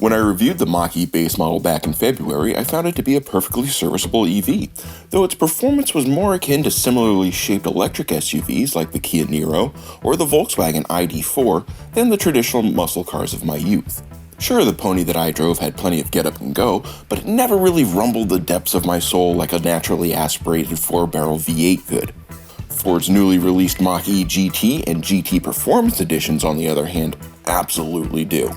When I reviewed the Mach-E base model back in February, I found it to be a perfectly serviceable EV, though its performance was more akin to similarly shaped electric SUVs like the Kia Niro or the Volkswagen ID.4 than the traditional muscle cars of my youth. Sure, the pony that I drove had plenty of get up and go, but it never really rumbled the depths of my soul like a naturally aspirated 4-barrel V8 could. Ford's newly released Mach-E GT and GT Performance editions, on the other hand, absolutely do.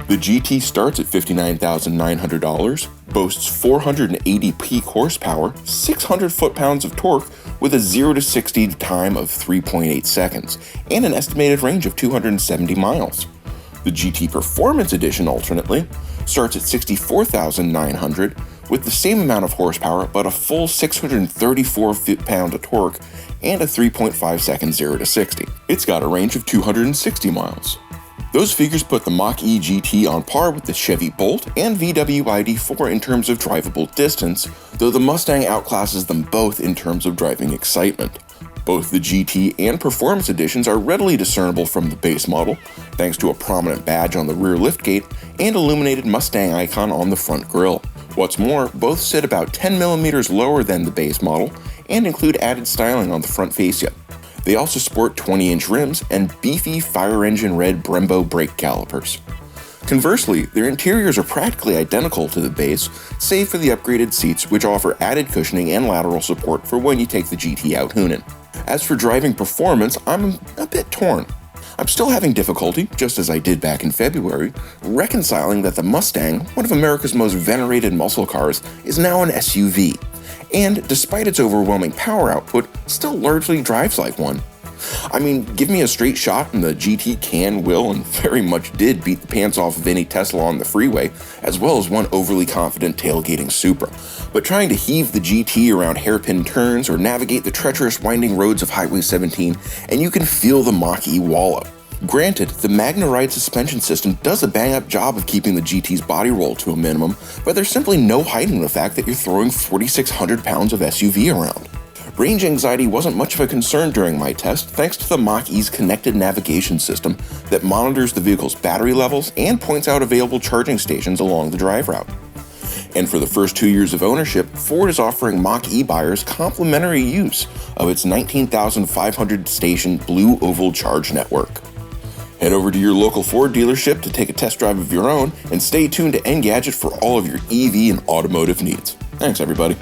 The GT starts at $59,900, boasts 480 peak horsepower, 600 foot-pounds of torque with a 0 to 60 time of 3.8 seconds, and an estimated range of 270 miles. The GT Performance Edition, alternately, starts at $64,900 with the same amount of horsepower but a full 634 foot-pound of torque and a 3.5 second 0 to 60. It's got a range of 260 miles. Those figures put the Mach-E GT on par with the Chevy Bolt and VW ID.4 in terms of drivable distance, though the Mustang outclasses them both in terms of driving excitement. Both the GT and Performance editions are readily discernible from the base model, thanks to a prominent badge on the rear liftgate and illuminated Mustang icon on the front grille. What's more, both sit about 10mm lower than the base model and include added styling on the front fascia. They also sport 20-inch rims and beefy fire engine red Brembo brake calipers. Conversely, their interiors are practically identical to the base, save for the upgraded seats, which offer added cushioning and lateral support for when you take the GT out hoonin'. As for driving performance, I'm a bit torn. I'm still having difficulty, just as I did back in February, reconciling that the Mustang, one of America's most venerated muscle cars, is now an SUV, and despite its overwhelming power output, still largely drives like one. I mean, give me a straight shot and the GT can, will, and very much did beat the pants off of any Tesla on the freeway, as well as one overly confident tailgating Supra. But trying to heave the GT around hairpin turns or navigate the treacherous winding roads of Highway 17, and you can feel the Mach-E wallop. Granted, the Magna Ride suspension system does a bang-up job of keeping the GT's body roll to a minimum, but there's simply no hiding the fact that you're throwing 4,600 pounds of SUV around. Range anxiety wasn't much of a concern during my test thanks to the Mach-E's connected navigation system that monitors the vehicle's battery levels and points out available charging stations along the drive route. And for the first 2 years of ownership, Ford is offering Mach-E buyers complimentary use of its 19,500 station Blue Oval Charge network. Head over to your local Ford dealership to take a test drive of your own, and stay tuned to Engadget for all of your EV and automotive needs. Thanks, everybody.